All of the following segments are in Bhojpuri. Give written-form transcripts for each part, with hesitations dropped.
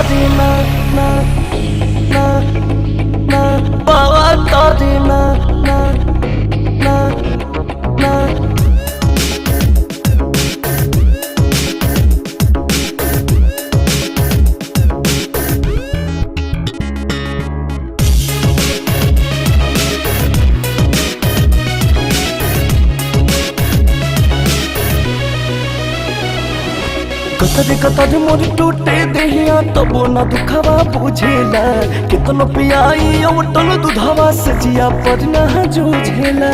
na na na na pawatari na na na na कतरे कतरे मोर टूटे देहिया तबो न दुखवा बुझेला कितनो पियाई अवटल दुधवा से जिया पर न जूझेला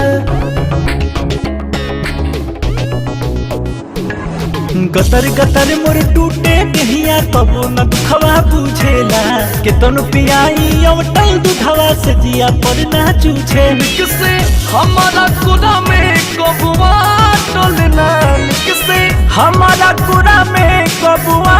गतर गतर मोर टूटे देहिया तबो न दुखवा बुझेला कितनो पियाई अवटल दुधवा से जिया पर न जूझे किसे हमारा कुरा में कबुआ टलना किसे हमारा कुरा में कबुआ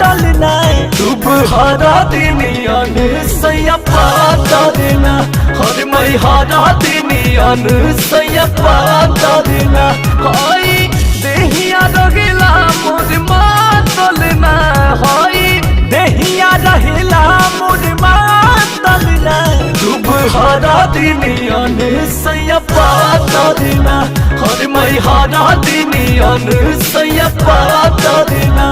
टलना तुम्हारा दिनियन सैयपा टलना हर मैं हारा दिनियन सैयपा टलना हाय देहिया रहिला मोर मातलना हाय देहिया रहिला मोर मातलना तुम्हारा दिनियन सैयपा टलना हर मैं हारा दिनियन सैयपा टलना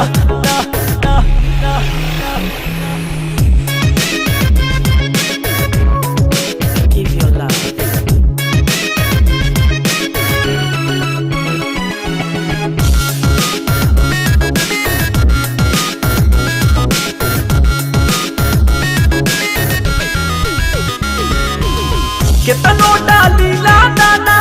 कितनो डाली ला दाना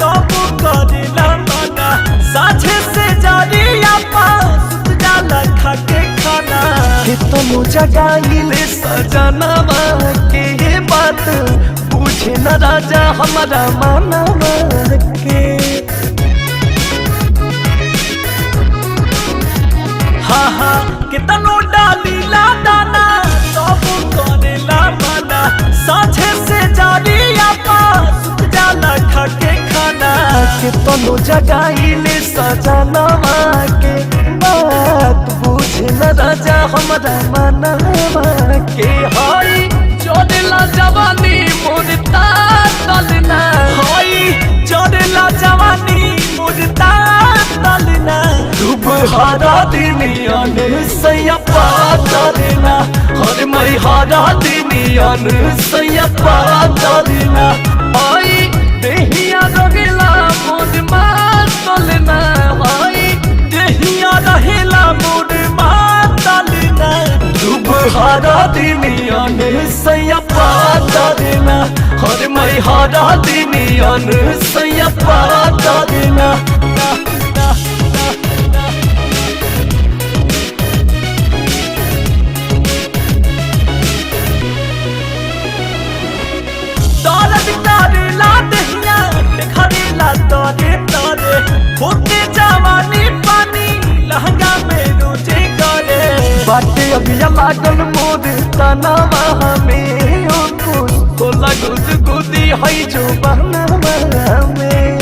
तबो करेला मना साझे से जारी आपा सुत जाला खा के खाना कितनो जगाइले सजनवा के बात पूछे न राजा हमारा मनवा के हा हा कितनो डाली ला दाना तबो करेला मना साझे से जारी के खाना कितनो जगाइले सजनवा के बात बुझे न राजा हमारा मनवा के हाय चढ़ला जवानी मोर तालना हाय चढ़ला जवानी मोर तालना तुम्हारा दिनियन सैयपा टलना हर मैं हारा दिनियन सैयपा टलना हाय देहिया रहिला मोर मातलना हाय देहिया रहिला मोर मातलना तुम्हारा दिनियन सैयपा टलना हर मैं हारा दिनियन सैयपा टलना तोरे तोरे होके जवानी पानी लहंगा में रोजे करे बाटे अभी लागल मोर तनवा में ओ कुछ तो लगुद गुदी है जो बनवा में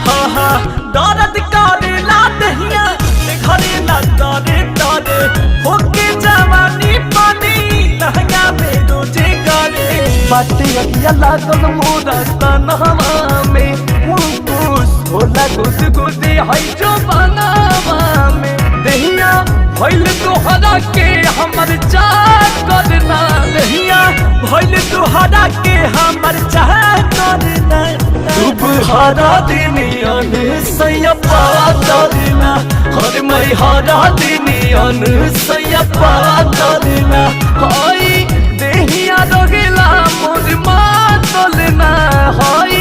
हा हा दर्द करे ला दहिया घरे ला तोरे तोरे होके जवानी पानी लहंगा में रोजे करे बाटे अगिया लागल मोर तनवा में कुछ होला गुद गुदी है जो बनवा में दहिया भइल तोहरा के हमर चाह करना दहिया भइल तोहरा के हमर चाह करना तुम्हारा दिनियन सैयपा टलना हर मैं हारा दिनियन सैयपा टलना हाय देहिया रहिला मोर मातलना हाय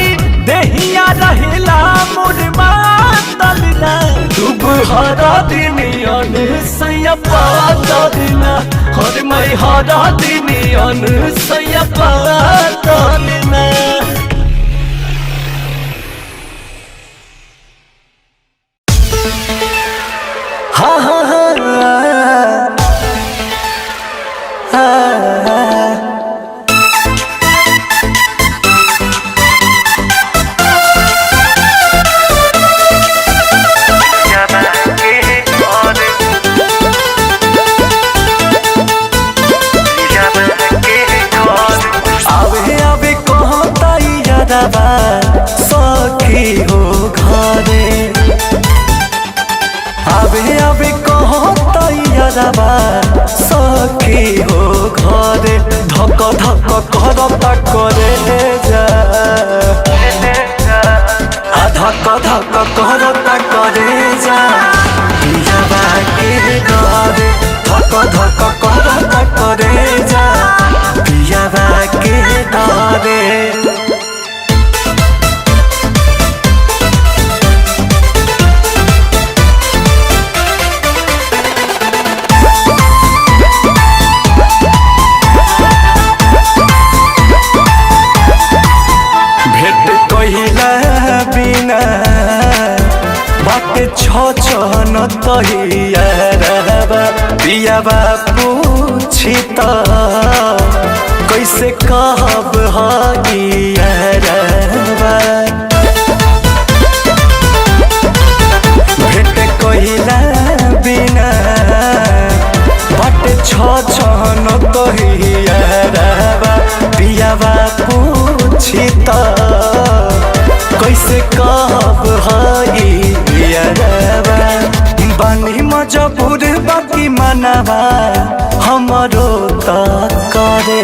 देहिया रहिला मोर मातलना तुम्हारा दिनियन सैयपा टलना हर मैं हारा दिनियन सैयपा टलना हा हा जबा के सखी हो घरे आबे आबे कहता यारबा सखी हो घरे धक धक करता करे जा धक धक करता करे जा पियाबा के घरे धक धक करता करे जा पियाबा के घरे छन तहियारबा पियाबा पूछी त कैसे कहब हगियारबा भेट कहिला बिना बाटे छन तहियारबा पियाबा पूछी त कैसे कहब हगियारबा बानी मजबूर बाकी मनवा हमरो त करे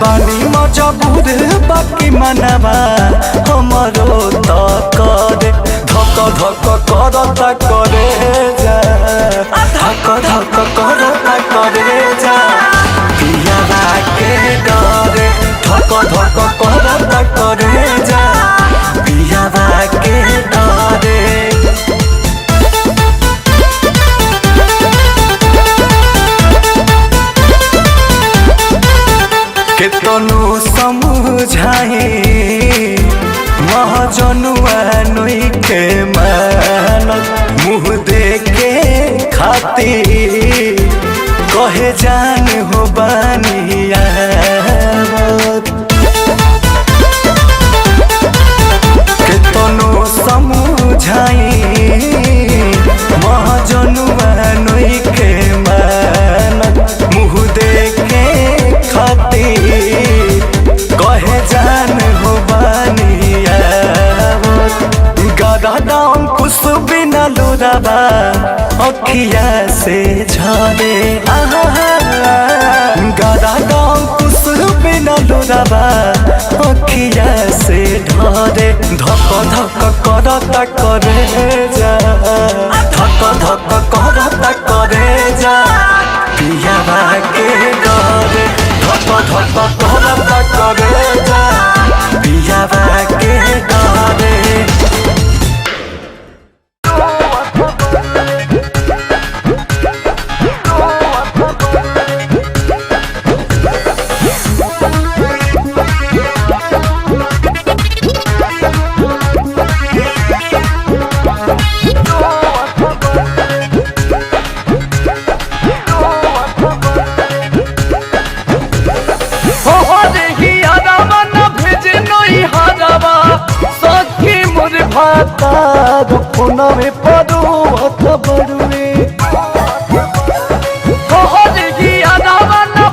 बानी मजबूर बाकी मनवा हमरो त करे धक धक करता करे जा धक धक करता करे जा पियाबा के डरे धक धक करता करे जा पियाबा के डरे केतनो समझाए महाजनुआ नोई के मानत मुँह देखे खातिर कहे जान हो बानिया केतनो समझाए महाजनुआ नोई के मानत मुँह देखे खातिर कहे जान हो बानिया गदाम कुछ बिना लुराबा अखिया से झरे गदाम कुछ बिना लुराबा अखिया से ढरे धक धक करता करे जा धक धक करता करे जा पियाबा के डरे धक धक करता करे जा पियाबा के डरे फोना में पड़ो बड़ुए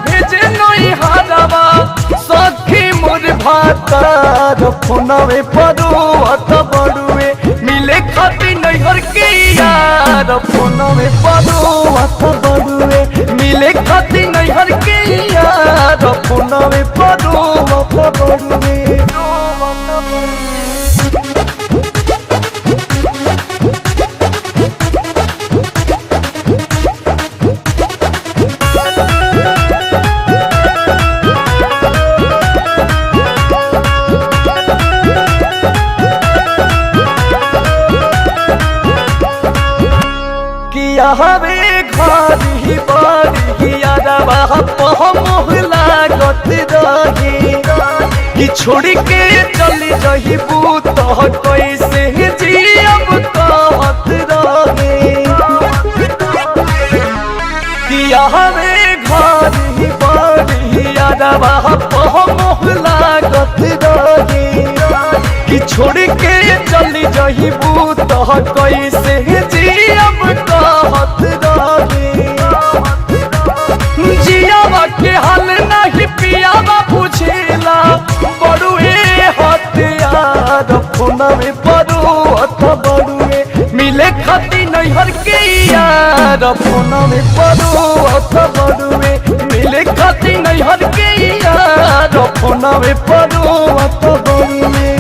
भेजे नई हाराबा सखी मोर भातार फोना में पड़ो बड़ुए मिले खाती नैहर के यार फोना में पड़ो बड़ुए मिले खाती नैहर के यार फोना में पड़ो बड़ुए हवे घर ही बारी यारबा मोहला गत रही कि छोड़ के चली रही बूत कैसे जियब कहत रही कि हवे घर ही बारी यारबा मोहला गत रही कि छोड़ के चली रही बूत कैसे जियब कहत रही जियाबा के हाल नहीं पियाबा पूछेला बड़ुए हथिया यार फोना में परोवत बड़ुए मिले खाती नैहर के यार फोना में परोवत बड़ुए मिले खाती नैहर के यार फोना में परोवत बड़ुए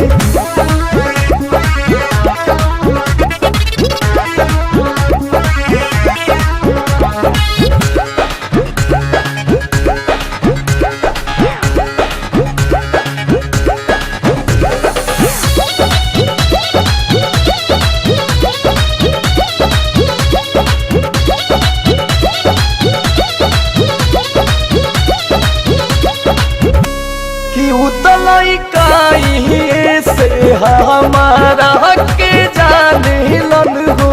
से हमारा के जाने लन हो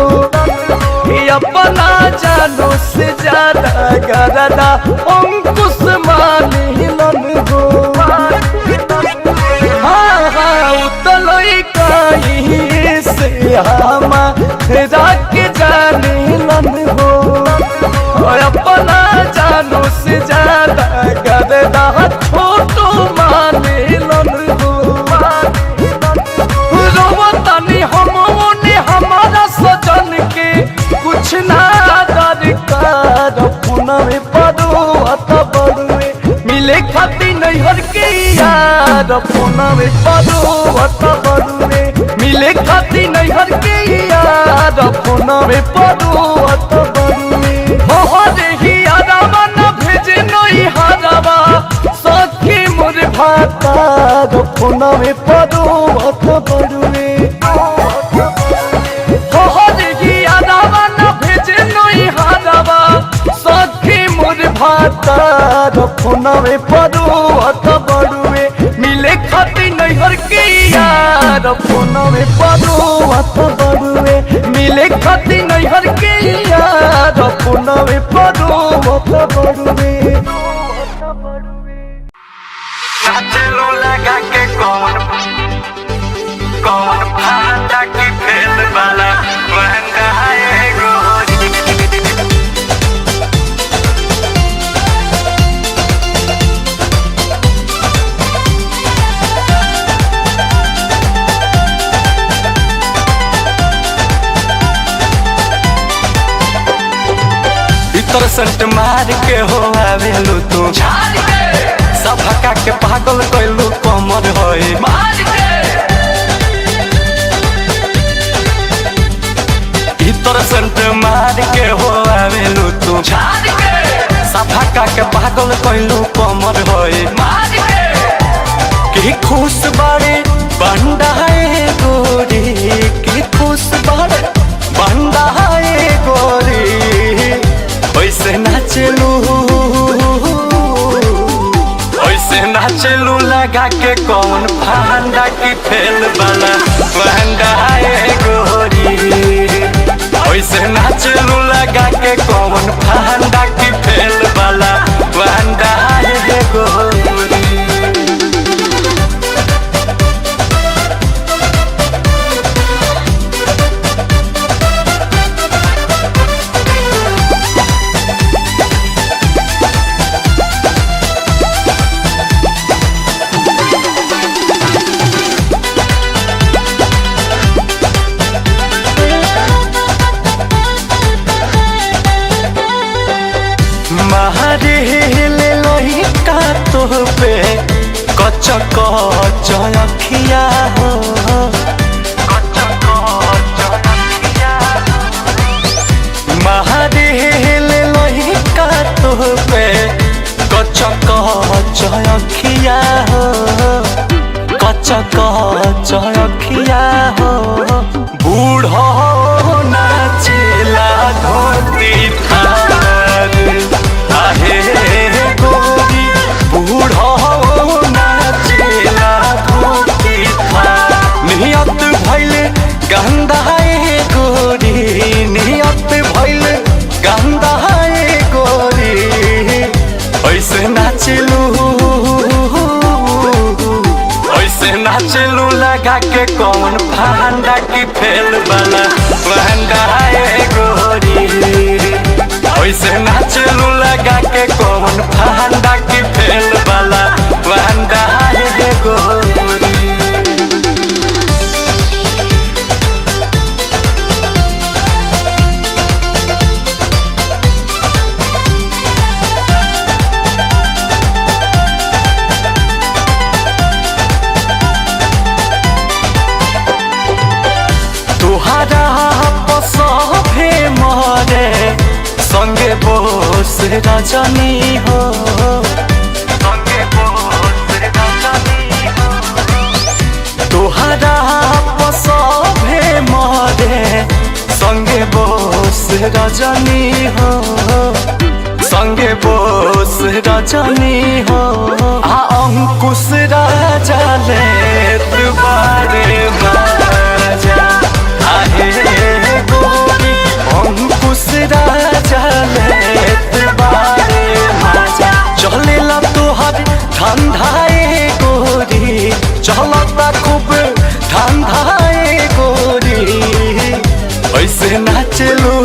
अपना जानो से ज्यादा गरदा अंकुश माने लन हो हाँ उतलोई कहीं से हमारा के जाने लन हो अपना जानो से ज्यादा गरदा छोटो माने लन हो हमारा सजन के कुछ ना दरकार फोना में परोवत बड़ुए मिले खाती नैहर के यार फोना में परोवत बड़ुए मिले खाती नैहर के यार फोना में परोवत बड़ुए हो रे यारवा न भेजे नई हरवा सखी मोर भातार फोना में परोवत बड़ुए भातार फोना में परोवत बड़ुए मिले खाती नैहर के यार फोना में परोवत बड़ुए मिले खाती नैहर के यार फोना में परोवत बड़ुए चलो लगा के कौन कौन भाटा की फेल वाला महंगा है गोरी भीतर संट मार के हो आवेलू तू सब हका के पागल कैलू कमर होई भीतर संट मार के हो आवेलू तू सब हका के पागल कैलू कमर होई की खुश बारे बंदा है गोरी की खुश बारे बंदा है गोरी ऐसे नाचलू लगा के कौन फंडा की फेल वाला महंगा है गोरी ऐसे नाचलू लगा के कौन फंडा की फेल वाला महंगा है गोरी पे कच कच अखिया हो महादेल लहिका तो पे कच कच अखिया हो कच कच अखिया हो बूढ़ो नाचेला धोती थार आहे गोरी बूढ़ो नाचेला धोती थार नियत भइल गंदा गोरी नियत भइल गंदा गोरी ऐसे नाचलू लगा के कौन फंडा की फेल वाला महंगा है गोरी ऐसे नाचलू लगा के कौन फंडा की फेल वाला महंगा है गोरी बोस रजनी हो, संगे बोस रजनी हो। तोहरा पसभे मरे संगे बोस रजनी हो, संगे बोस रजनी हो। अंकुश राजा लेत बारे बाजा आहे गोरी, अंकुश राजा लेत बारे बाजा। चलेला तोहर ठंडाए गोरी, चलता खूब ठंडाए गोरी। ऐसे नाचलू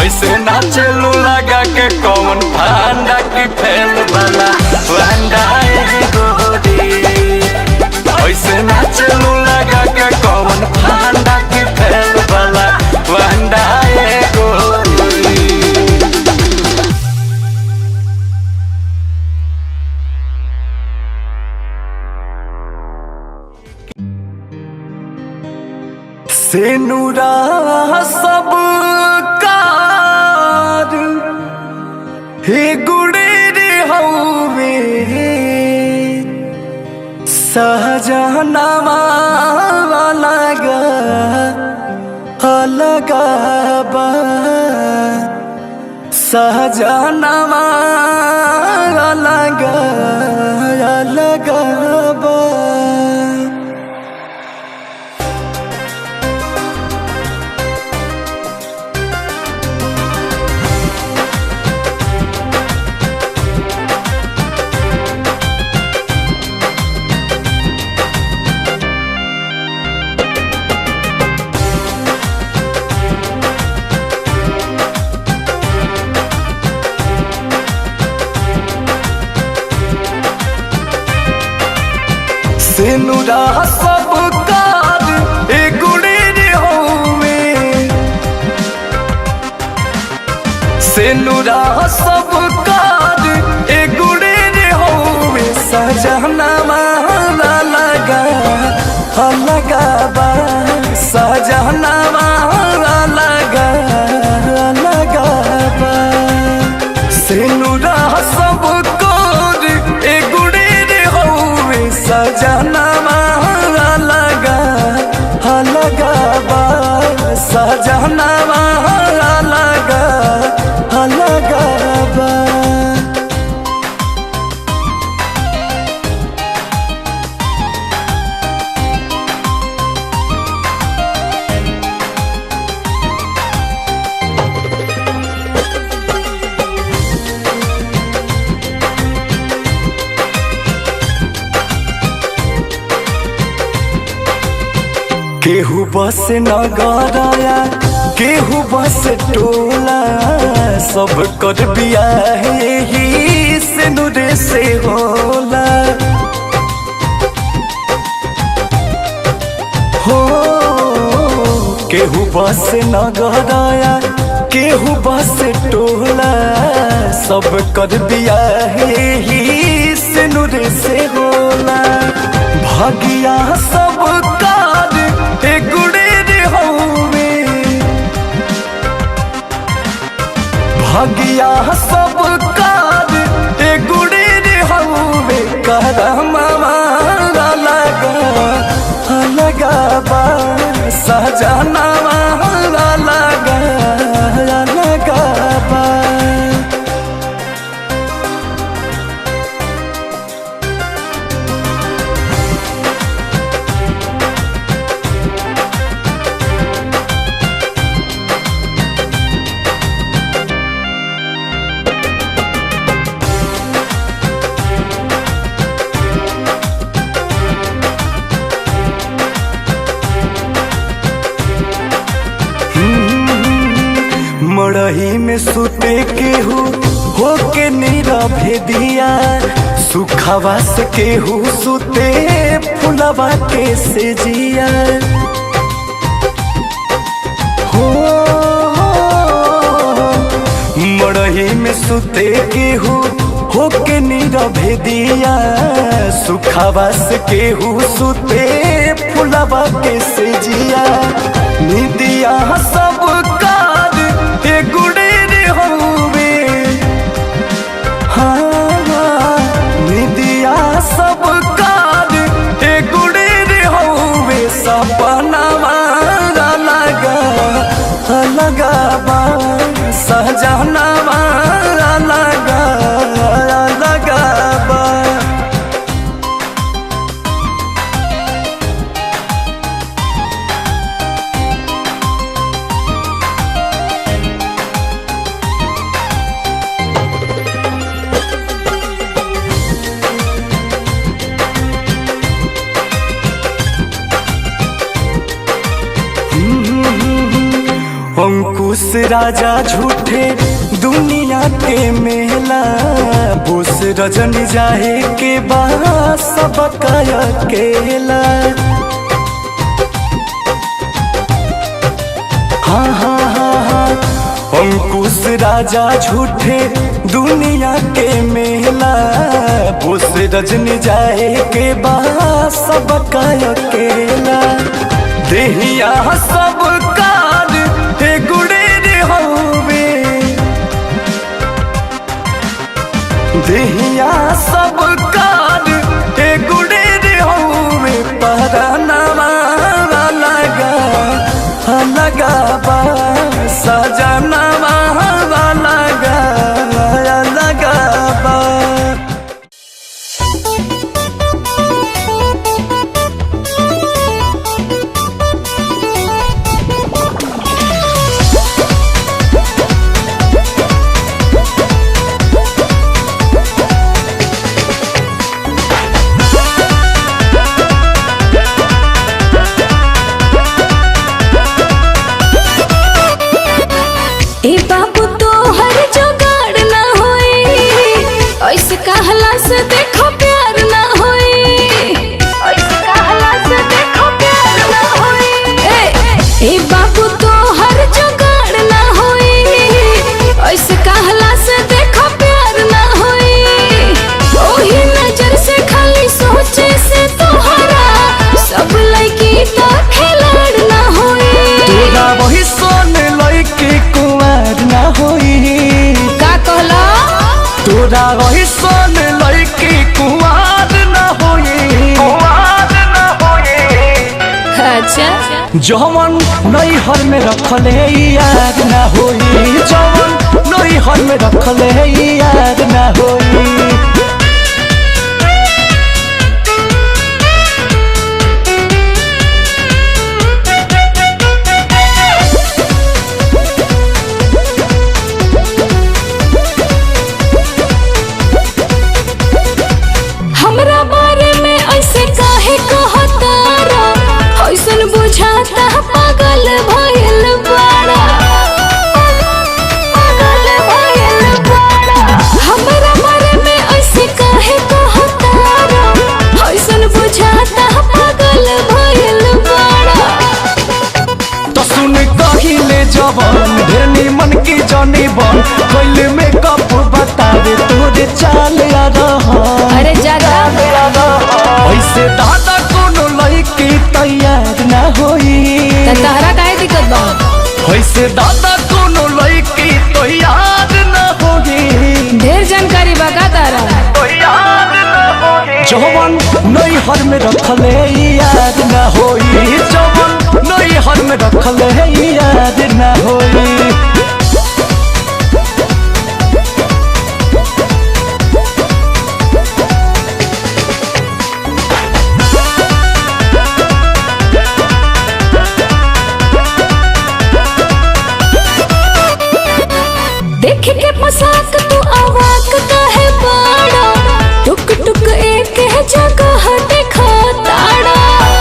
ऐसे नाचलू लगा के कौन भांडा की फैल वाला भांडा गोरी। ऐसे नाचलू लगा के कौन भांडा की फैल वाला भांडा गोरी। सेनुरा सब कार हे गुड़े रे हवे, सहजनवा लगा अलगा बा, सहजनवा लगा अलगा बा। सेनुरा सब कार ए गुड़े रे होवे, सेनुरा सब कार ए गुड़े रे होवे। सजनवा लगा अलगा बा, सजनवा लगा अलगा बा। सेनुरा सब कार ए गुड़े रे होवे, सजनवा लगा अलगा बा, सजनवा लगा अलगा बा। केहू बस नगराया केहू बस टोला, सब कर बियाह ही सिंदूर से होला। हो केहू बस नगराया केहू बस टोला, सब कर बियाह ही सिंदूर से होला। भागिया सब कार ए गुड़े रे हवे, भागिया सब कार ए गुड़े रे हवे। करमवा लगा अलगा बा, सजनवा लगा अलगा बा। मड़ही में सुते केहू होके नीरवे दिया, सुखवा से केहू सुते फुलवा के से जिया। हो मड़ही में सुते केहू होके नीरवे दिया, सुखवा से केहू सुते फुलवा के से जिया। निदिया सब कार सपनावा लगा लगाबा सजनावा लगा लगाबा। अंकुश राजा झूठे दुनिया के मेला बोस रजन जाए के बाद सब अकेला। हाँ हाँ हाँ हाँ अंकुश राजा झूठे दुनिया के मेला बोस रजन जाए के बाद सब अकेला। देहिया सब कार गुड़े रे होवे देहिया सब कार गुड़े रे होवे पहरानावा लगा लगाबा सजनावा लगा लगाबा। ए बाबू तो हर जोगाड़ ना होई ऐसे कहला से देखो प्यार ना होई ऐसे कहला से देखो प्यार ना होई। ए बाबू तो हर जोगाड़ ना होई ऐसे कहला से देखो प्यार ना होई। ओही नजर से खाली सोचे से तोहरा सब लड़की तो खिलाड़ ना होई। तोरा वही सोन लड़की कुंवर ना होई। का कहला? तोरा वही सोन लड़की कुंवर ना होई कुंवर ना होई। अच्छा जवन नैहर में रखले याद ना होई जवन नैहर में रखले याद ना होई। हमरा बारे में ऐसे काहे कहतारा ऐसन बुझाता पागल भइल बाड़ा पागल भइल बाड़ा। हमरा बारे में ऐसे काहे कहतारा ऐसन बुझाता पागल भइल बाड़ा। तो सुन कहिले जवन ढेरनी मन की जानी बन कैले में कप बतावे तोरे चाल आ रहा। अरे जागा ऐसे दादा कोनो लड़की तैयार ना होई। तहरा काहे दिक्कत बा? ऐसे दादा कोनो लड़की तैयार ना होई। ढेर जानकारी बा का तारा? जवन नैहर में रखले याद ना होई जवन नैहर में रखले याद ना होई। देख के पोशाक तू अवाक काहे बाड़ा टुक टुक एक जगह देखा ताड़ा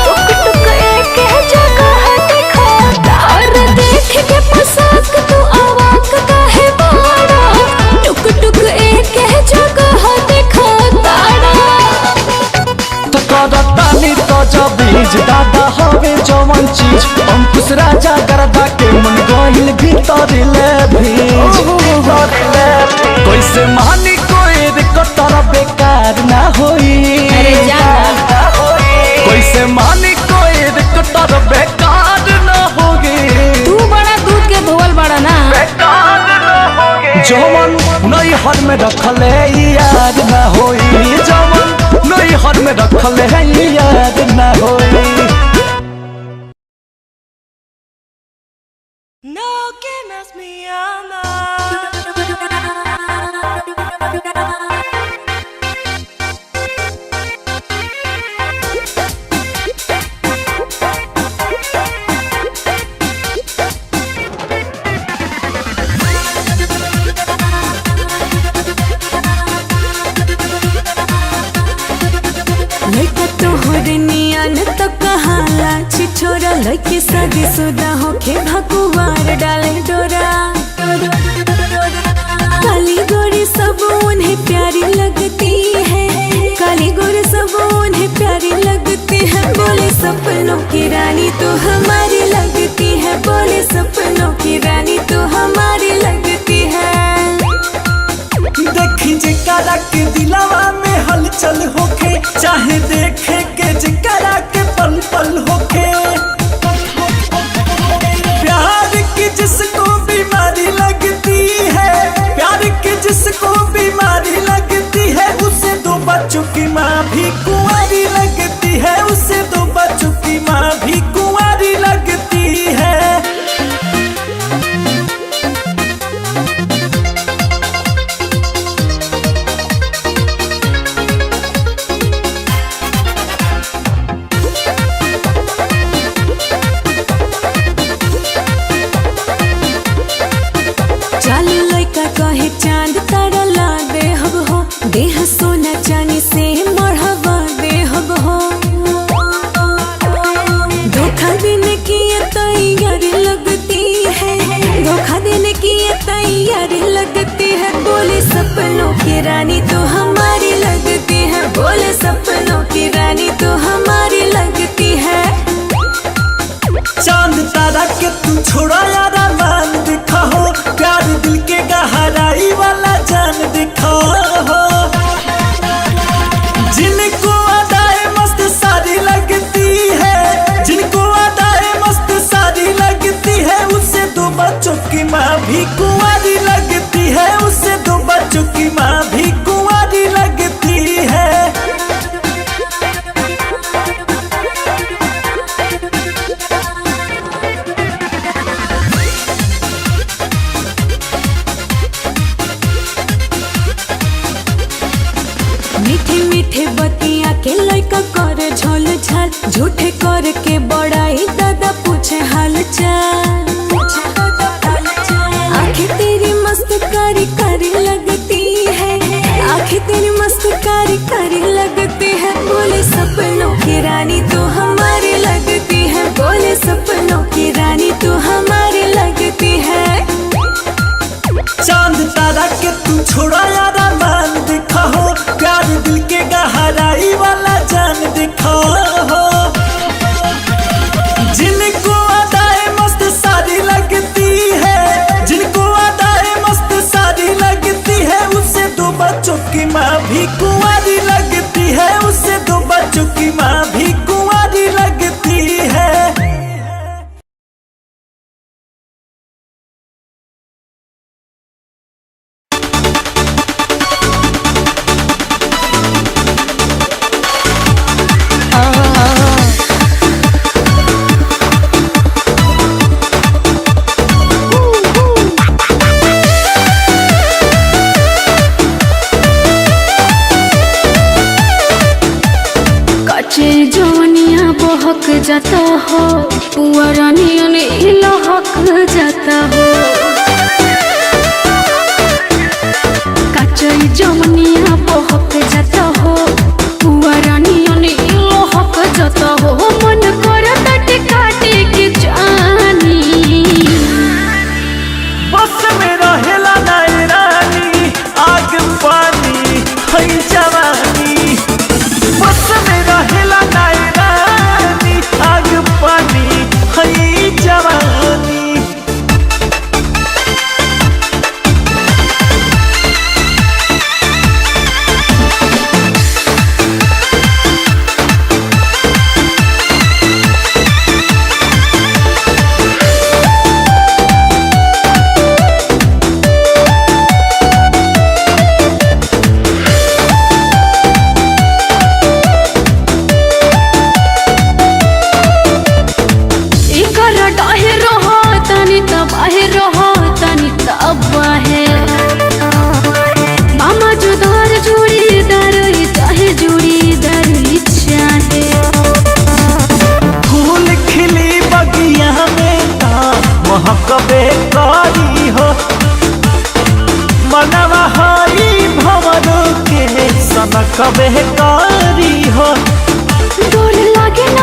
टुक टुक एक जगह देखा ताड़ा। देख के पोशाक तू अवाक काहे बाड़ा टुक टुक एक जगह देखा ताड़ा। तो करतानी तो जबीज दादा हवे जवन चीज अंकुश राजा करदा के मन गइल भीतर ले भीज। कैसे मानी कोई कतर बेकार ना होई। अरे जाना कैसे मानी कोई कतर बेकार ना होगी। तू बड़ा दूध के धोवल बड़ा ना। जवन नैहर में रखले याद ना होई जवन नैहर में रखले याद ना होई। जान तो कहाला छिछोरा लइके शादी शुदा होके भकुवार डाले डोरा। काली गोरी सब उन्हें प्यारी लगती है, काली गोरी सब उन्हें प्यारी लगती है। बोले सपनों की रानी तो हमारी लगती है, बोले सपनों की रानी तो हमारी लगती है। देखी जिकरा के दिलवा में हलचल होके, चाहे देखे के जिकरा के पल पल होके। प्यार की जिसको बीमारी लगती है, प्यार की जिसको बीमारी लगती है, उसे दो बच्चों की माँ भी कुंवारी लगती है, उसे दो बच्चों की माँ भी कुंवारी लगती है। कहे चांद तारा ला दे हब हो, देह सोना चांदी से मढ़वा दे हब हो। धोखा देने की ये तैयारी लगती है, धोखा देने की ये तैयारी लगती है। बोले सपनों की रानी तो हमारी लगती है, बोले सपनों की रानी तो हमारी लगती है। चांद तारा के तू छोड़ा यार मान दिखा हो, प्यार दिल के गहराई वाला जान दिखा हो। जिनको अदाए मस्त सारी लगती है, जिनको अदाए मस्त सारी लगती है, उससे दो बच्चों की माँ भी कुंवारी लगती है, उससे दो बच्चों की माँ भी कुंवारी लगती है। मीठे मीठे बतिया के लइका करे झोल झाल, झूठे कर के बड़ाई दादा पूछे हाल चाल। आंखें तेरी मस्त कारी कारी लगती है, आंखें तेरी मस्त कारी कारी लगती है। बोले सपनों की रानी तो हमारी लगती है, बोले सपनों की रानी तो हमारी लगती है। चांद तारा के तू छोड़ा यार मान दिखा हो, प्यार दिल के गहराई वाला जान दिखा हो। जिनको अदाए मस्त सारी लगती है, जिनको अदाए मस्त सारी लगती है, उससे दो बच्चों की माँ भी कुंवारी लगती है, उससे दो बच्चों की माँ भी कुंवारी लगती है। जवनिया बहक जाता हो, पुअरानिया ने लहक जाता हो। कचई जवनिया बहक जाता हो, पुअरानिया ने लहक जाता हो। मन करता टिकाटे के जानी, बस में रहेला नाई रानी, आग पानी है जवानी। बस में रहेला नाई रानी, आग पानी है जवानी। महकबे करी हो, मनवा हई भवन के सनकबे करी हो। डोर लागे ना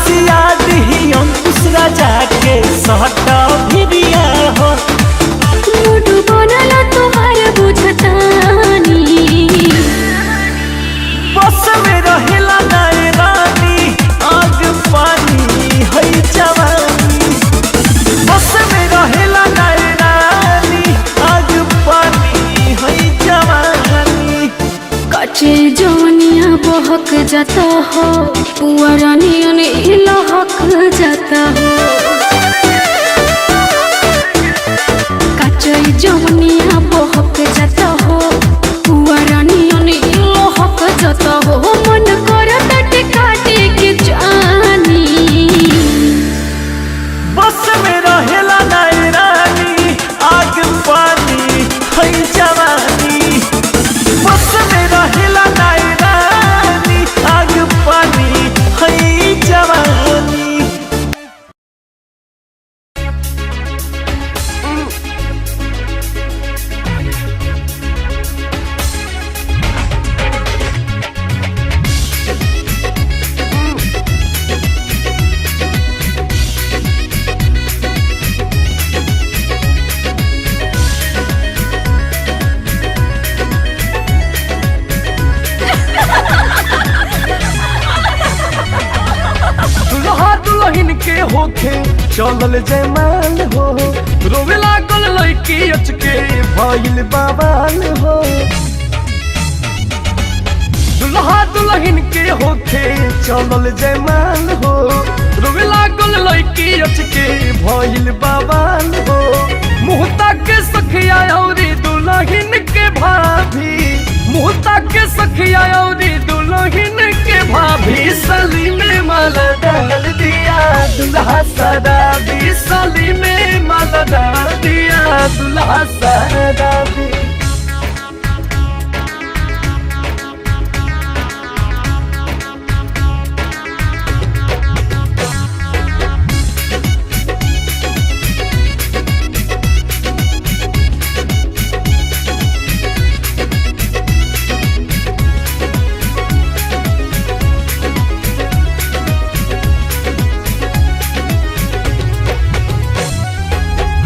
सिया दी अंकुश राजा के सहटा भिरिया हो मूड बनल तोहार बुझतानी बस में रहेला नाय रानी आग पानी है जवानी बस में रहेला नाय रानी आग पानी है जवानी कचे जवनिया बहक जाता हो पुअरानियन लहक जाता हो कचे जवनिया बहक जाता हो पुअरानियन लहक जाता हो मन करत काटे के जानी बस में रहेला नाय रानी आग पानी है जवानी बस में रहेला नाय रानी आग पानी है जवानी दुल्हा दुल्हन के होखे चलल जयमाल हो रोवे लागल लड़की अचके भइल बाबाल हो दुल्हा दुल्हन के होखे चलल जयमाल हो रोवे लागल लड़की अचके भइल बाबाल हो मुहता के सखिया औरी दुल्हन के भाभी मुहता के सखिया औरी दुल्हन के भाभी सली में माला डाल दिया दुल्हा सराबी सली में माला डाल दिया दुल्हा सराबी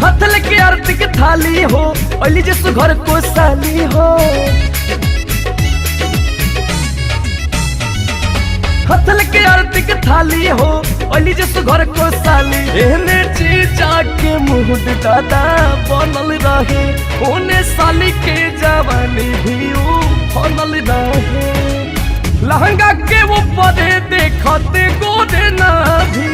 हाथ लेके आरती के थाली हो अली जैसे घर को साली हो हाथ लेके आरती के थाली हो अली जैसे घर को साली एहने चीजा के मुंह दादा बनल रहे ओने साली के जवानी भी बनल रहे लहंगा के ऊपर देखते गोदे ना भी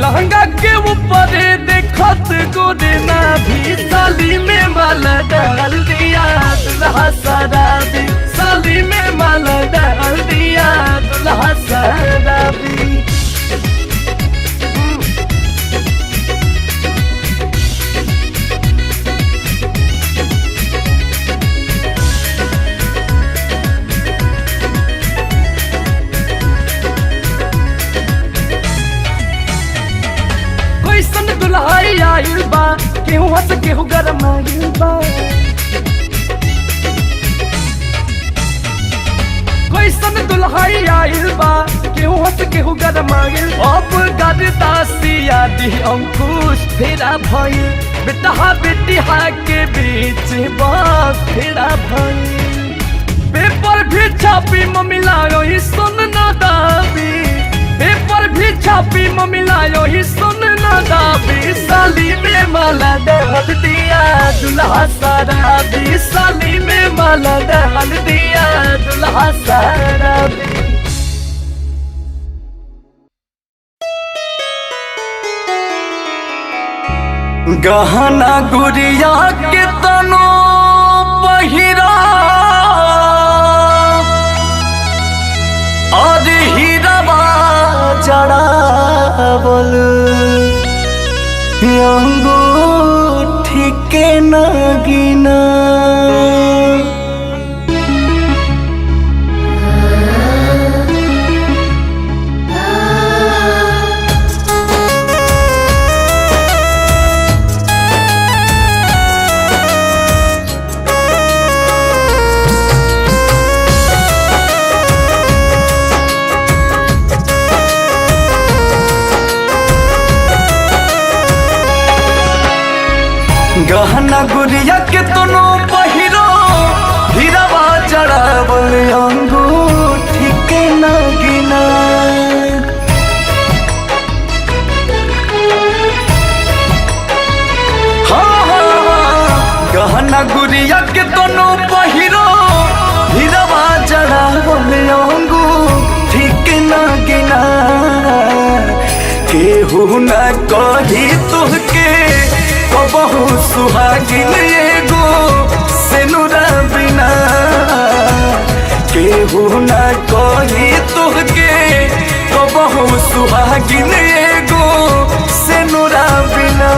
लहंगा के ऊपर देखत गोदे ना भी साली में माला डाल दिया दुल्हा सराबी साली में माला डाल दिया दुल्हा सराबी दुल्हाई आइल बा केहू हंस केहू गरम आइल बा कैसन दुल्हाई आइल बा केहू हंस केहू गरम आइल अब गरदासिया दी अंकुश फेरा भइल बेटा बेटिया के बीच बा फेरा भइल पेपर भी छापी मम्मी लायो ही सुन ना दाबी पेपर भी छापी मम्मी लायो ही सुन ना दाबी साली में माला डाल दिया दुल्हा सराबी साली में माला डाल दिया दुल्हा सराबी गहना गुड़िया के तनो पहिरा और हीराबा जड़ावल अंगूठी के नगीना गहना गुड़िया के तनो पहिरो हीरावा चढ़ावल अंगूठी के नगीना गहना गुड़िया के तनो पहिरो हीरावा चढ़ावल अंगूठी के नगीना केहू न कही तुहके कबहू सुहागिन एगो सेनुरा बिना केहू न कही तुहके कबहू सुहागिन एगो सेनुरा बिना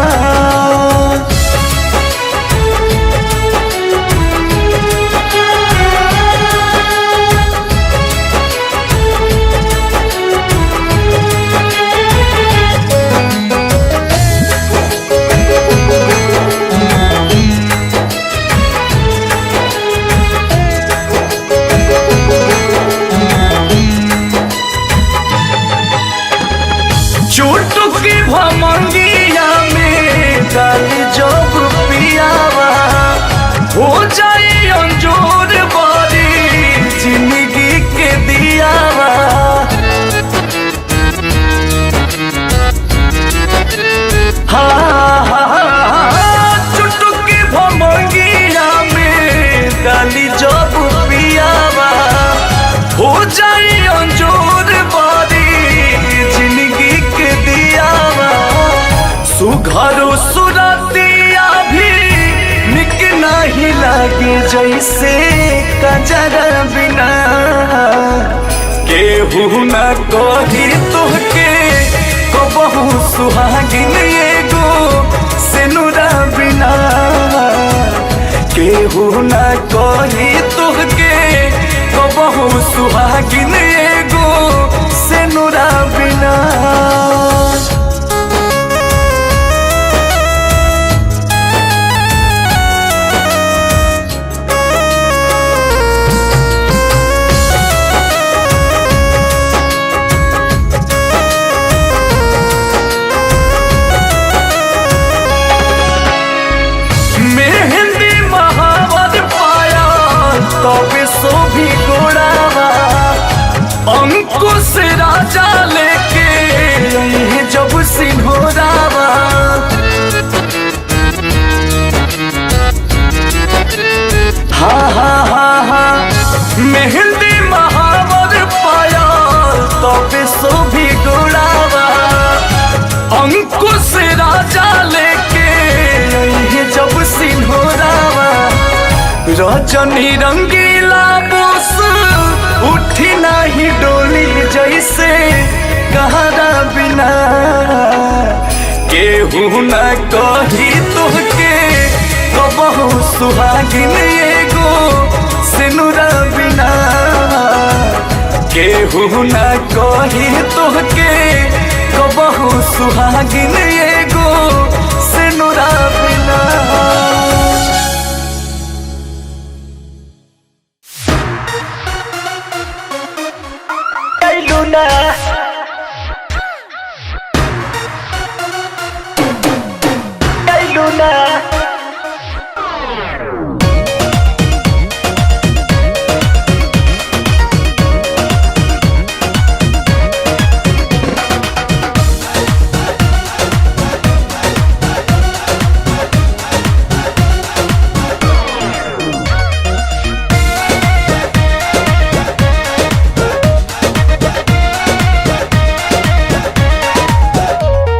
चुटकी भमंगिया में डाली जब पियावा हो जाए अंजोर बारी जिंदगी के दियावा चुटकी भमंगिया में डाली जब पियावा हो जाए अंजोर बारी जिंदगी के दियावा सुघरो सुरतिया भी निक नहीं लागे जैसे कजरा बिना केहू न कही तुहके कबहू सुहागिन एगो सेनुरा बिना केहू न कही तुहके कबहू सुहागिन एगो सेनुरा बिना मेहंदी महावर पाया तबे सो भी गोड़ावा अंकुश राजा लेके जब सिंहोरावा हा मेहंदी महावर पाया तबे सो भी गोड़ावा अंकुश राजा लेके जब सिंहोरावा रजनी रंगीला बोस उठी नहीं डोली जैसे कहरा बिना केहू न कही तुहके कबहू सुहागिन एगो सेनुरा बिना केहू न कही तुहके कबहू सुहागिन एगो सेनुरा बिना लूना लूना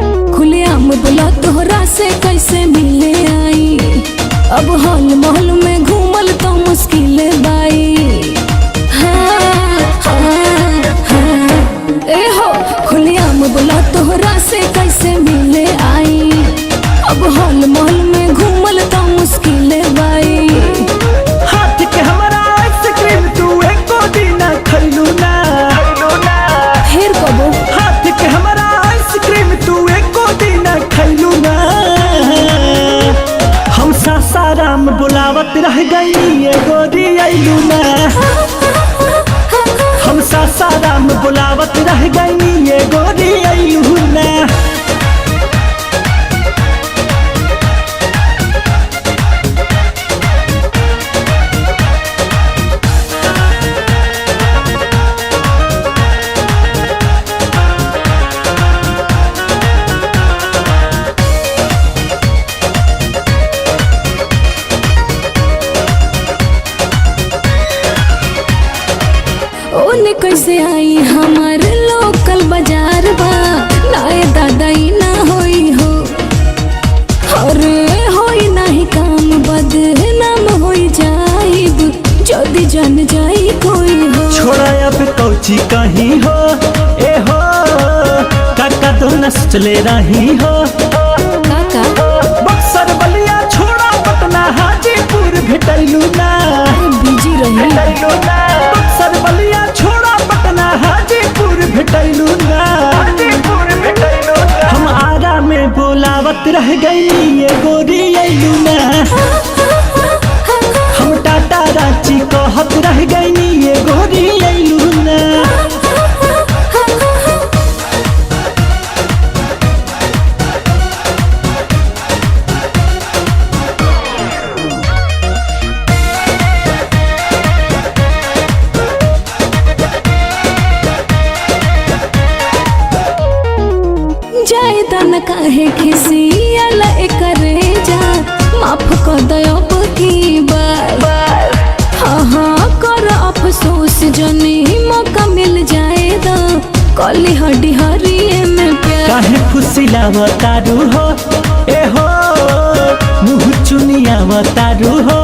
बोला तोहरा से कैसे मिले आई अब हॉल महल में घूमल तो मुश्किल बाई ए हो खुलियाम बोला तोहरा से कैसे मिले आई अब हॉल महल में घूमल तो मुश्किल बाई हाथ के हमारा आइसक्रीम तू एको दिन खैलू ना फिर कबो हाथ के हमारा आइसक्रीम तू एको दिन खैलू ना हम सासाराम बुलावत रह गई गोरी आइलू ना हम सासाराम बुलावत रह गई गोरी आइलू ना कैसे आई हमार लोकल बाजार बा नाए दादा ई ना होई हो अरे होई नहीं काम बदनाम होई जाइब जदी जन जाई कोई हो छोड़ा अब कौची कहीं हो ए हो काका तो न सोचले रही हो काका बक्सर बलिया छोड़ा पटना हाजीपुर भेटैलू ना बिजी रही बक्सर बलिया छोड़ा पटना हाजीपुर भेटैलू ना हम आरा में बोलावत रह गई ये गोरी अइलू ना हम टाटा रांची कहत रह गई ये गोरी अइलू ना जाए तन काहे खिसियाला एकरे जा माफ कर दयो की बार हाँ हाँ कर अफसोस जनी मौका मिल जाए दा कली हड्डी हरिए में प्यार काहे फुसिलावतारू हो ए हो मुँह चुनियावतारू हो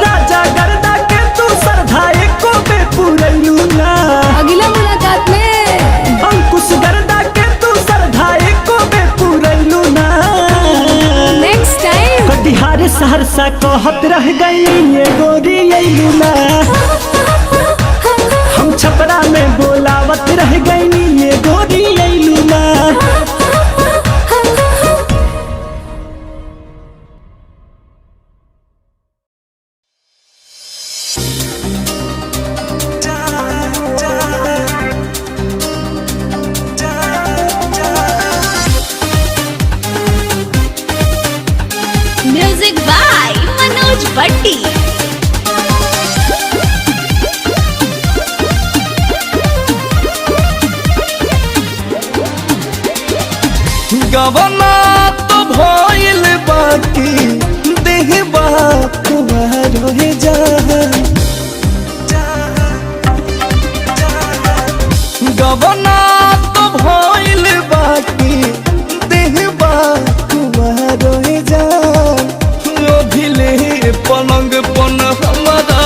राजा गर्दा के तू सरधाए को बेपुरैलू ना अगला मुलाकात में अंकुश गर्दा के तू सरधाए को बेपुरैलू ना नेक्स्ट टाइम कटिहार सहरसा कहत रह गई ये गोरी अइलू ना हम छपरा में बोलावत रह गई ये गोरी अइलू ना म्यूजिक बाय मनोज भट्टी गवना तो भइल बाकी देहबा तुम्हारे जहां गवना तो भइल बाकी देहबा तुम्हारे जहां अभिले पलंग पन हमारा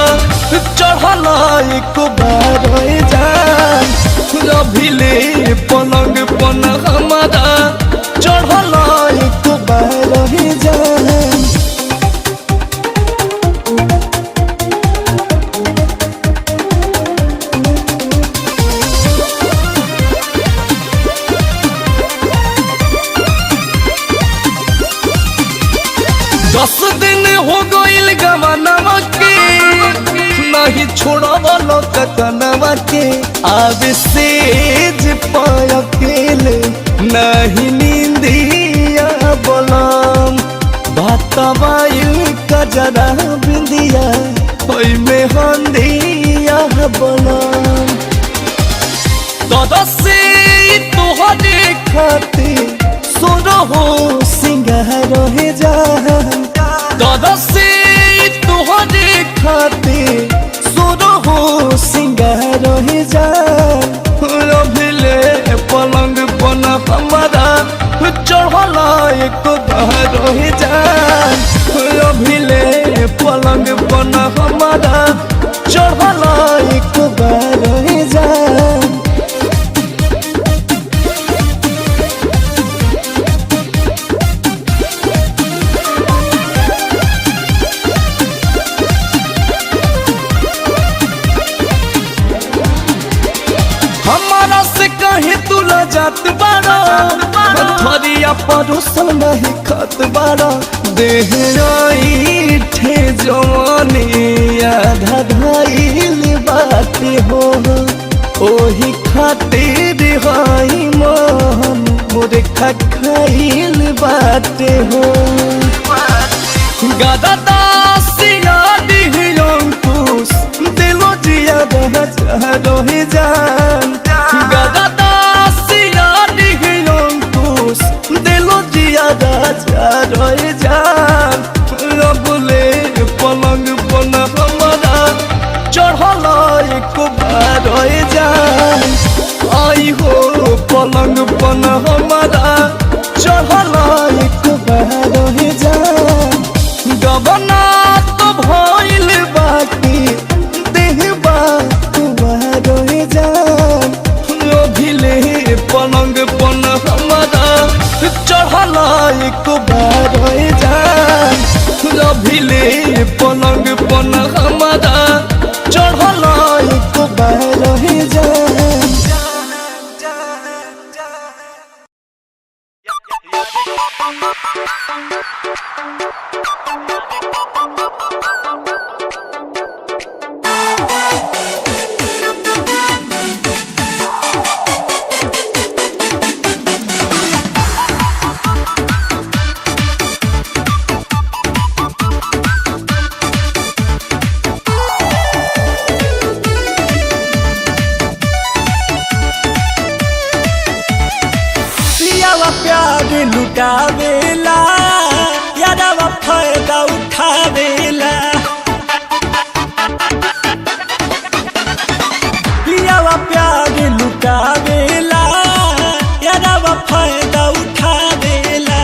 चढ़ला एक बार जान अभिले पलंग पन हमारा चढ़ला एक बार जान दस दिन हो गइल गवनवा के नहीं छोड़वलो कतनवा के अब सेज पाय अकेले नहीं नींदिया बोलम बातवाइल कजरा बिंदिया होई में हंदिया बोलम दादा से तोहरे खातिर सोनो हो सिंगार हे जान दादा से तोहरे खातिर सोनो हो सिंगार हे जान अभिले पलंग पन हमारा चढ़ला एक बार हे जान अभिले पलंग पन हमारा चढ़ला एक बार हे जान हमारा से कहे तुला जात बारा थरिया परोसल नहीं खत बारा देह आई ठे जवानी आधा धाइल बात हो ओही खातिर हाई मन मोरे खखाइल बात हो गदा दासिया दिहंकुश दिलो जिया रहे जान गदा दासिया दिहंकुश दिलो जिया रहे जान रबुले पलंग पन हमारा चढ़ला एक बार पन हमारा चढ़ला एक बार ही जान गबना तो भइल बाकी देहबा तुम्हार ही जान अभिले पलंग पन हमारा चढ़ला एक बार ही जान अभिले पलंग पन हमारा चढ़ला एक बार ही जान प्यार लुटावेला यारवा फायदा उठावेला पियावा प्यार लुटावेला यारवा फायदा उठावेला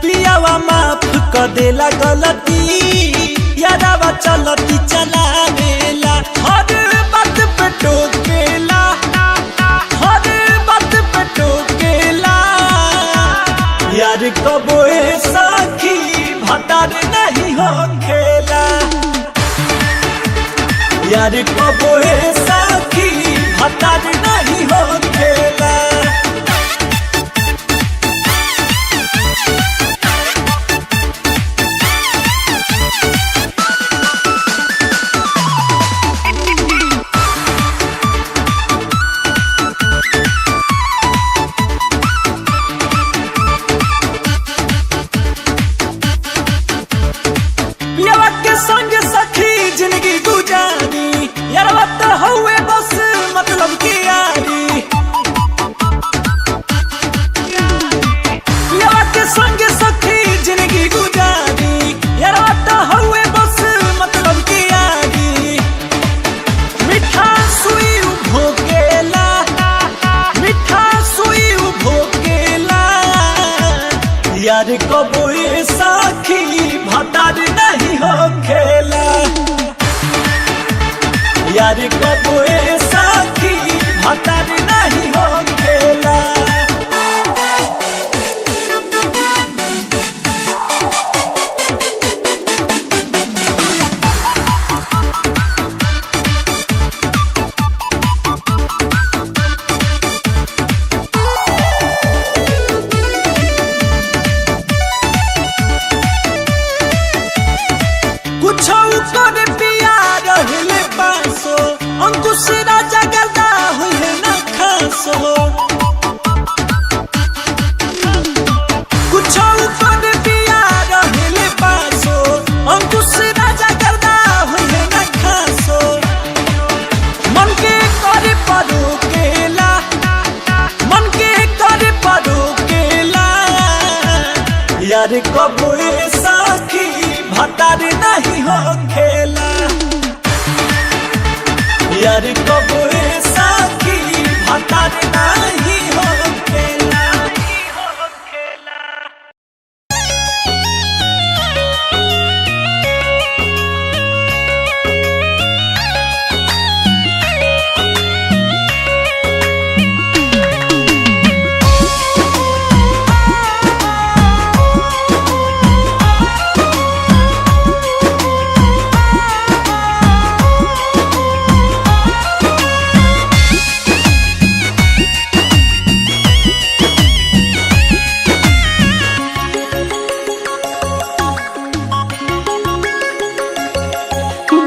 पियावा माफ कर देला गलती यारवा चलती चलावेला हर बात पे टोकेला हर बात पे टोकेला यार कबो साखी भतार नहीं हो खेला यार कबो साखी भतार नहीं हो खेला संग सखी जिंदगी गुजारी यारवा तो हुए बस मतलब की यारी यारवा के संग सखी जिंदगी गुजारी यारवा तो हुए बस मतलब की यारी मीठा सुई भोकेला मीठा सुई भोकेला यार कबो साखी भतार नहीं हो खेला यार कबो साखी भतार नहीं हो खेला कुछ कर पिया रहले पासो अंकुश राजा गदा हुए न खासो कुछ कर पिया रहले पासो अंकुश राजा गदा हुए न खासो मन के करे परो केला मन के करे परो केला यार कबो साखी भतार नहीं हो खेला यार कबो साखी भतार नहीं हो खेला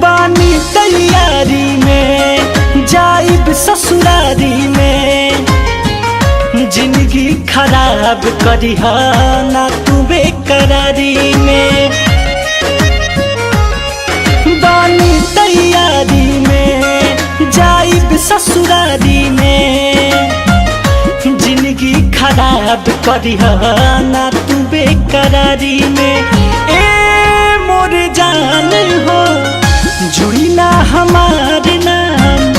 बानी तैयारी में जाइब ससुरारी में जिंदगी खराब करी ना तू बेकरारी में बानी तैयारी में जाइब ससुरारी में जिंदगी खराब करी ना तू बेकरारी में ए मोर जान हो जुड़ी ना हमार नाम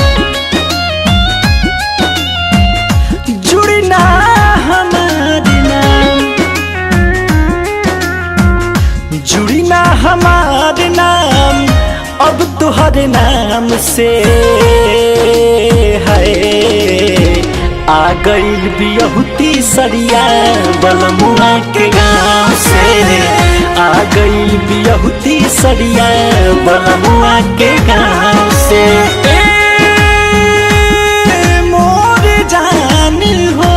जुड़ी ना तुहरे नाम से है आ गईल बियहुती सरिया बलमुआ के गाँव से आ गईल बियहुती सरिया बलमुआ के गाँव से मोर जान हो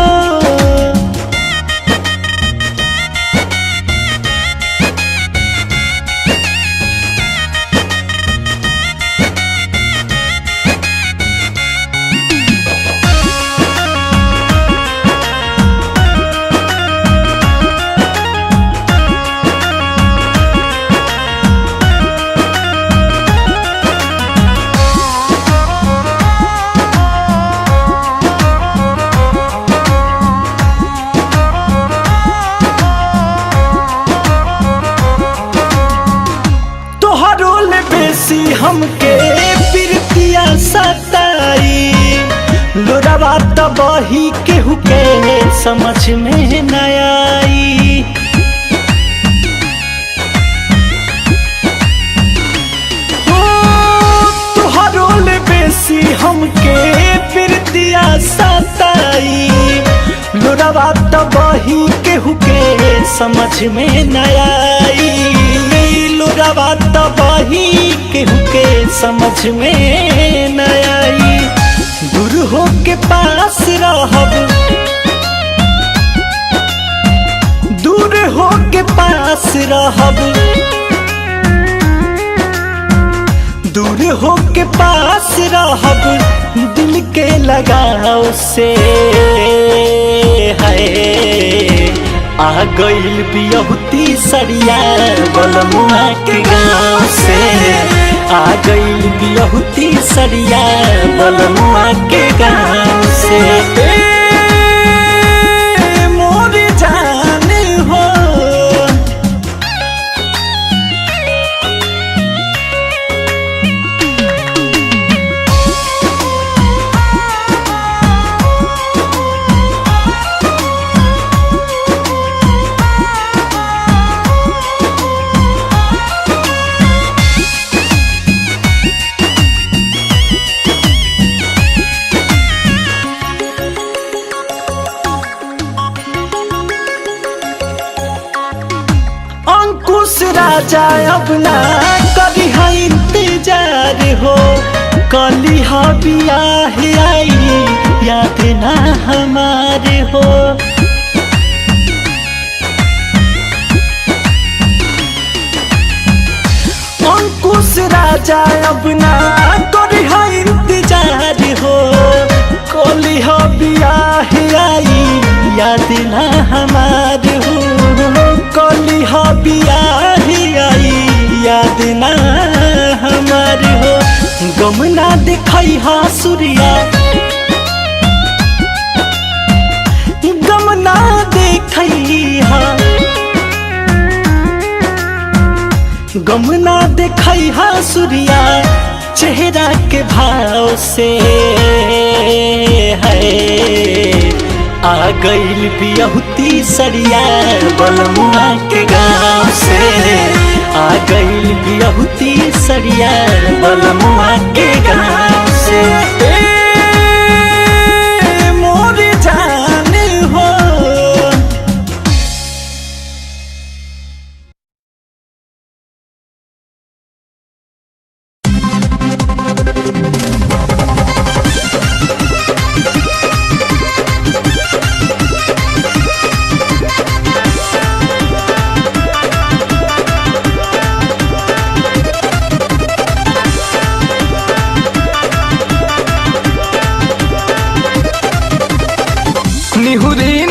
हमके प्रीतिया सताई लोरावा तबही केहू के समझ में न आई तुहरो ले बेसी हमके प्रीतिया सताई लोरावा तबही केहू के समझ में न आई लोरावा तबही केहू के समझ में न आई दूर हो के पास रहब दूर हो के पास रहब दूर हो के पास रहब दिल के लगाव से है आ गईल बियहुती सरिया बलमुआ के गाँव से आ गईल बियहुती सरिया बलमुआ के गाँव से मोर जान हो राजा अब ना कभी है इंतजार हो कली हा बियाह आई याद ना हमारे हो अंकुश राजा अब ना कभी है इंतजार हो कली हा बियाह आई याद ना हमारे हो कली हा बियाह याद ना हमार हो गम ना दिखाई हा सूर्या गम ना दिखाई हा गम ना दिखाई हा सूर्या चेहरा के भाव से है आ गईल बियहुती सरिया बलमुआ के गाँव से आ गईल बियहुती सरिया बलमुआ के गाँव से मोर जान हो निहुरी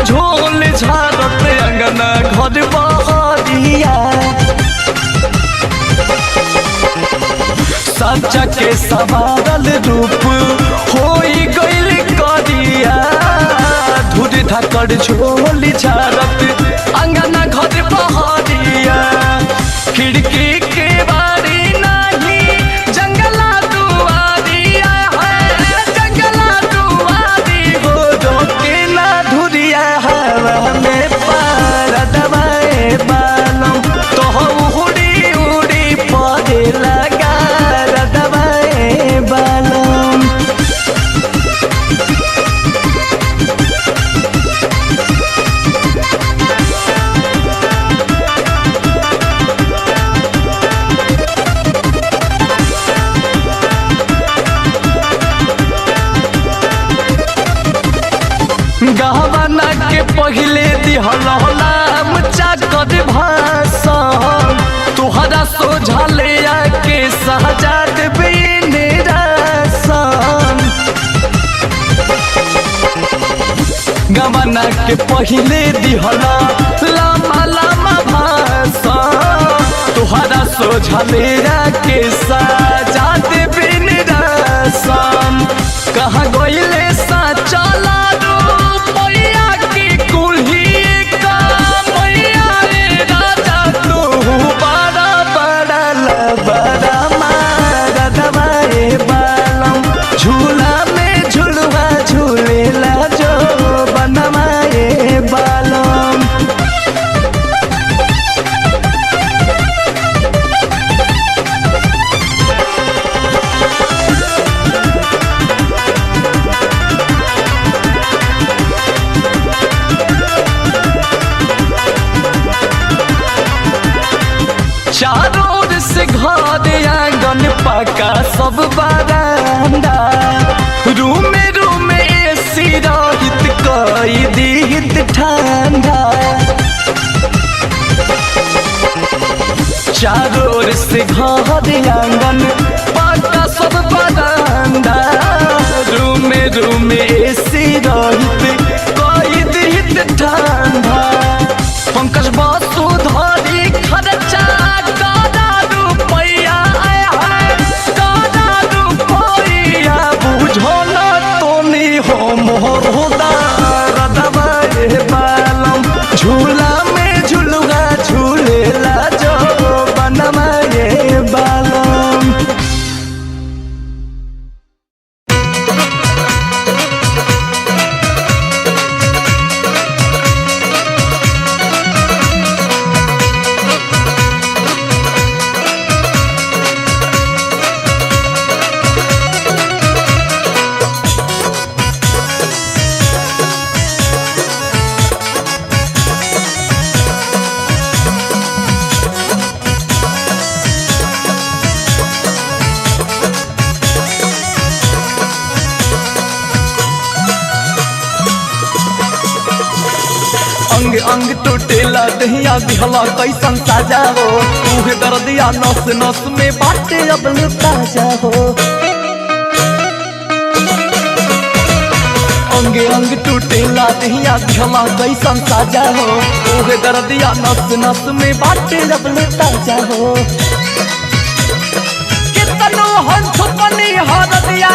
झोल झारत अंगना घर बहरिया सच्चा के सवारल रूप होई गइल करिया धूर धकड़ झोल झारत अंगना घर बहरिया खिड़की के बारी नहीं जंगला दुआरिया है जंगला दुआरी हो रोके ना धुरिया हवा में पार दबाए बालों तो उड़ी उड़ी पौधे लगा दबाए बालों गहवाना के पहले दिहलाम चाकर भाषण तुहरा सोझले आके सहजाद बिन रासन गहवाना के पहले दिहला लामा लामा भाषण तुहरा सोझले आके सहजाद बिन रासन कहाँ गइले सा चला झूला में झुलवा झूलेला जो बनवाए बालम चारों ओर से घर आंगन पका सब बरामदा रूम में एसी रहित कई दीहित ठंडा चारों ओर से घर आंगन पका सब बरामदा रूम में एसी रहित कई दीहित ठंडा पंकज वसुधरी खर्चा झूला में झुलवा झूलेला जो बनवाए बालम अंग अंग टूटेला दहिया दिहला कैसन साजा हो तूहे दर्दिया नस नस में बाटे अब ताजा हो अंग अंग टूटेला दहिया दिहला कैसन साजा हो तूहे दर्दिया नस नस में बाटे अब ताजा हो कितनो हम छुपनी हर दिया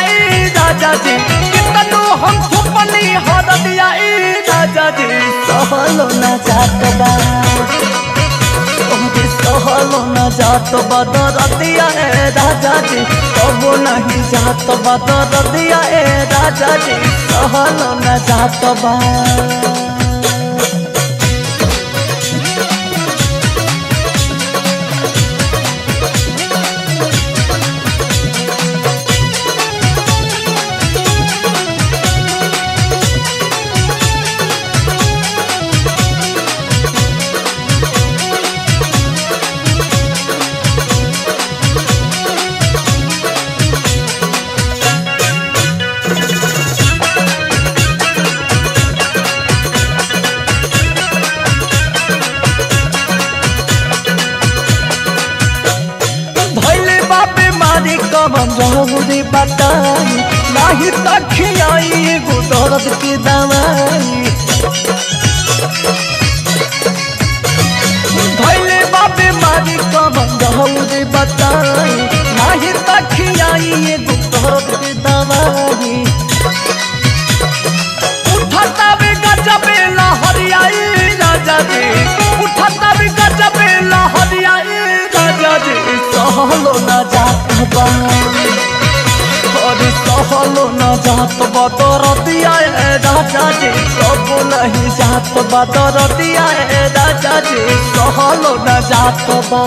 राजा जी कितनो हम छुपनी हर दिया राजा जी सहलो न जात बा सहलो न जात बा दरदिया राजा जी कबो नहीं जात बा दरदिया राजा जी सहलो न जात बा कमन रहूरी बताई नहीं तखियाई एगो दर्द की दवाई लहरियाई राजा जी उठता भी गजब लहरियाई राजा जी सहलो न जात बा अरे सहलो न जात बा दरदिया राजा जी सब नहीं जात बा दरदिया राजा जी सहलो न जात बा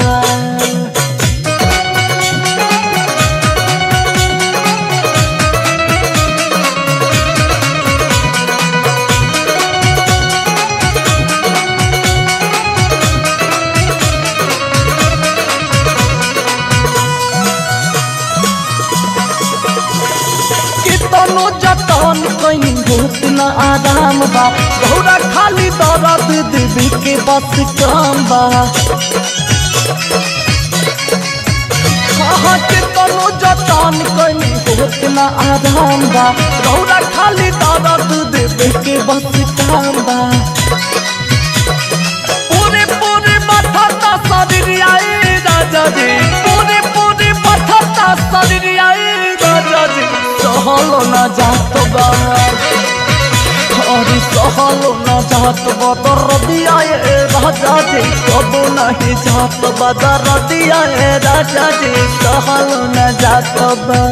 तनो जतन कहीं भूत न आराम बा घोड़ा खाली दर्द देवी के बस काम बा के तनो जतन कहीं भूत न आराम बा घोड़ा खाली दर्द देवी के बस काम बा पूरे पूरे माथा ता शरीर आई राजा जी पूरे पूरे माथा ता शरीर आई राजा जी सहलो न जात बा अरे सहलो न जात बा दरदिया राजा जी कब नहीं जात बा दरदिया राजा जी सहलो न जात बा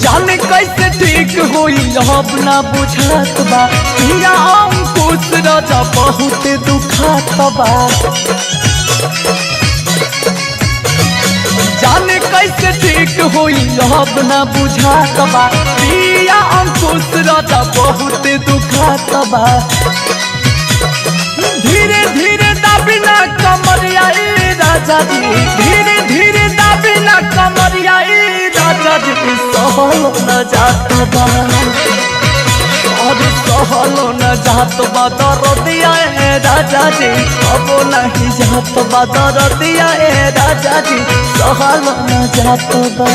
जाने कैसे ठीक होई अब ना बुझात बा पिया अंकुश राजा बहुत दुखात बा जाने कैसे ठीक होई अब ना बुझात बा पिया अंकुश राजा बहुत दुखात बा धीरे धीरे दाबिना कमरिया राजा जी धीरे धीरे दाबिना कमरिया राजा जी सहलो न जात बा अरे सहलो न जात बा दरदिया राजा जी अब नहीं जात बा दरदिया राजा जी सहलो न जात बा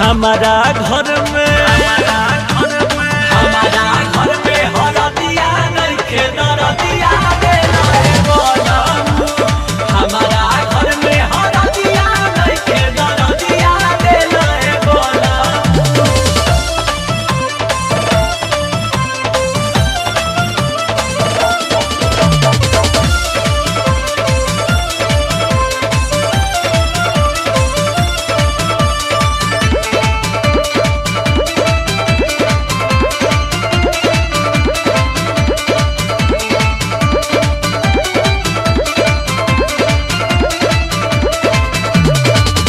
हमारा घर में हरदिया नइखे दरदिया देला रे बोलमु। हमारा घर में हरदिया नइखे दरदिया देला रे बोलमु।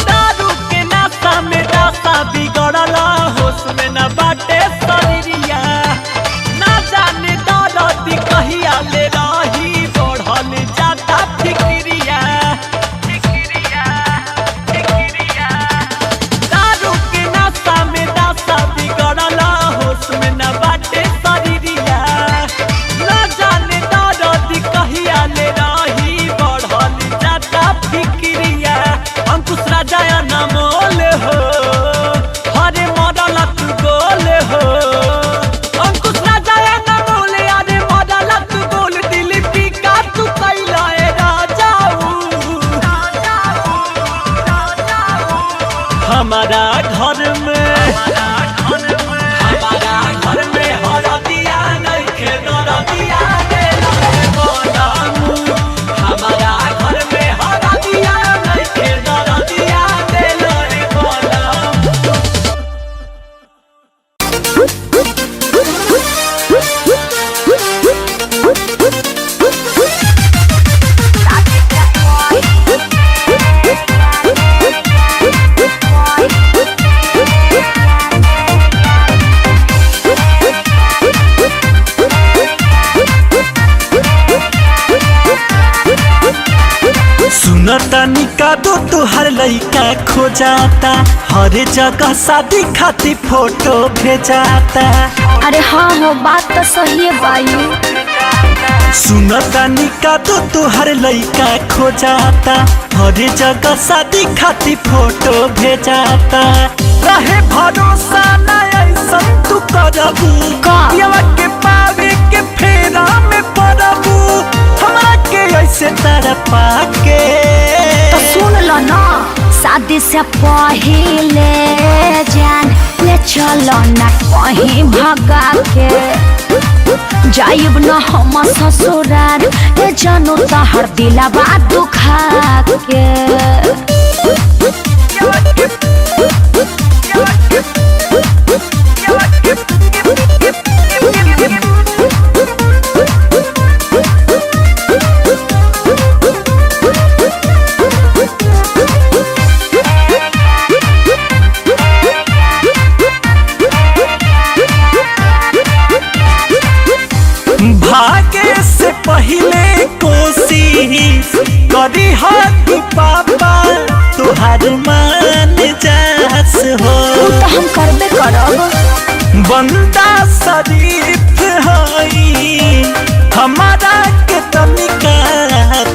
दारू के नाशा में दासा बिगड़ला होश में न बाटे शरीरिया। ना जाने दरदी कहिया ले रही बढ़ल जाता फिक्रिया। दारू के नाशा में दासा बिगड़ला होश में न बाटे शरीरिया। ना जाने दरदी कहिया ले रही बढ़ल जाता फिक्रिया। अंकुश राजा अनमोल हो हरे मरला तू गोल हो। अंकुश राजा अनमोल अरे मरला तू गोल। दिलीपी का तू कैला ए राजाऊ। हमारा घर में हरदिया नइखे दरदिया देला रे बोलमु। हमारा घर में हरदिया नइखे दरदिया देला रे बोलमु। सुनता निका दो तुहर लइका खो जाता। हर जगह शादी खातिर फोटो भेजाता। अरे हाँ हो बात तो सही है भाई। सुनता निका दो तुहर लइका खो जाता। हर जगह शादी खातिर फोटो भेजाता। रहे भरोसा ना ऐसन तू करबू। पियवा के पावे के फेरा में पड़बू। हमरा के ऐसे तड़पा के तो सुन लो ना शादी से पहले जान ले चलो ना कहीं भगा के। जाइब न हम ससुराल ए जानू तहर दिलवा दुखा के। भागे से पहले कोशिश करी हाथ पापा तुहार मान जास हो। तो हम करबे करब। बंदा शरीफ हई हमारा के तनिका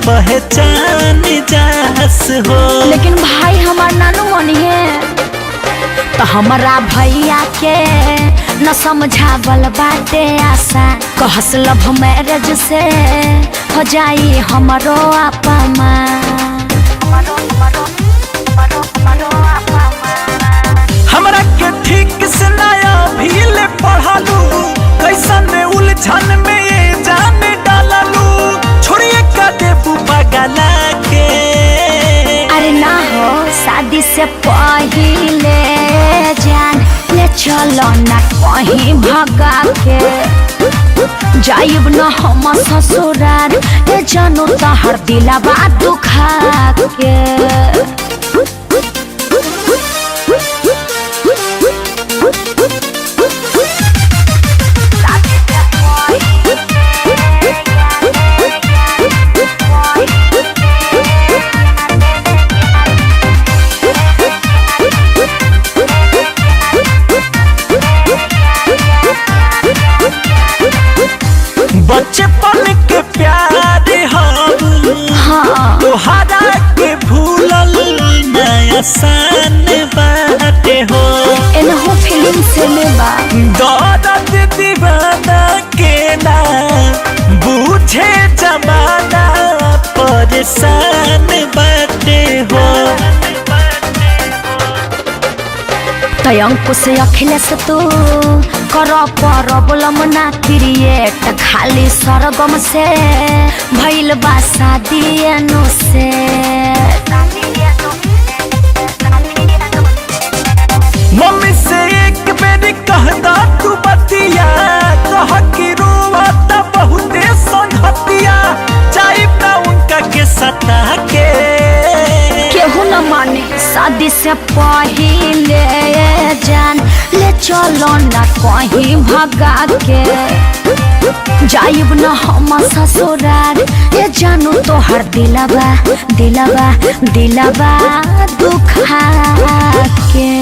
पहचान जास हो। लेकिन भाई हमार नानू मनी है तो हमारा भैया के न समझावल बाटे आशा। कहस लव मैरिज से हो जाई हमरो आपा माँ। हमरा के ठीक से नया भील पढ़ालू। कैसन उलझन में ये जान डाललू। छोड़िए का देबू बगला के। अरे ना हो शादी से पहले जान ले चलो ना कहीं भगा के। जाइब न हम ससुराल ए जानू तहर दिलवा दुखा के। बचपन के प्यार हम तोहरा के भूलल दिन से लेबा दौलत दीवाना के ना बूझे जमाना परेशान बाटे हो तय अंकुश अखिलेश तू कर प्रॉब्लम ना क्रिएट खाली सरगम से भइल बा शादी एनु से मम्मी से एक बेर कहदा तू बतिया कह कि रोता बहुते संगतिया चाहे ना उनका के सता के केहू न माने शादी से पहिले जान ले चलो ना कहीं भगा के जाइब न हम ससुराल ये जानू तो हर दिलवा दिलवा दिलवा दुखा के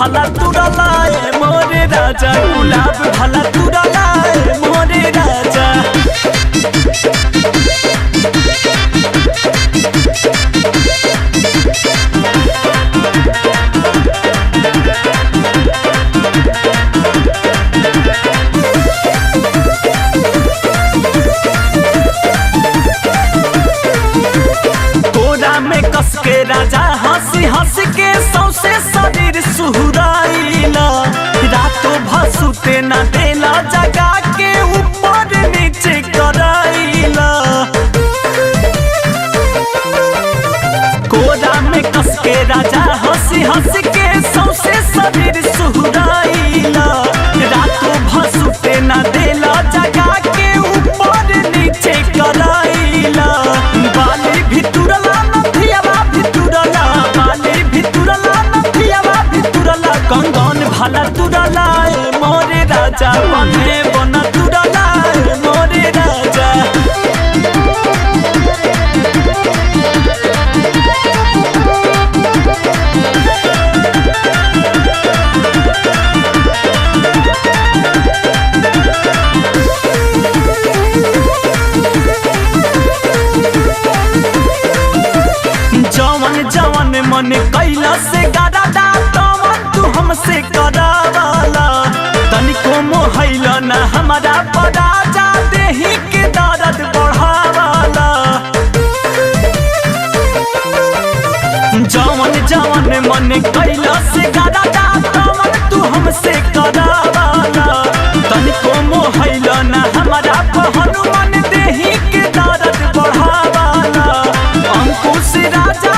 भला तुरला ए मोरे राजा गुलाब भला तुरला ए मोरे राजा में कस के राजा हंसी हंसी के सौसे शरीर सुहुराइला रातों भर सुते न देला जगा के ऊपर नीचे कराइला कोरा में कस के राजा हंसी हंसी के सौसे शरीर सुहुराइला रातों भर सुते न देला जगा के ऊपर नीचे कराइला बाली भितुरला कंगन भला तुरला ए मोरे राजा बने बना तुरला ए मोरे राजा जवन जवन मन कैला से गाड़ा हमसे करावाला तनिको मोहैला न हमारा पड़ा जा देही के दर्द बढ़ावाला जवन जवन मन कैला से गाड़ा तमन तू हमसे करावाला तनिको मोहैला न हमारा हनुमान देही के दर्द बढ़ावाला अंकुश राजा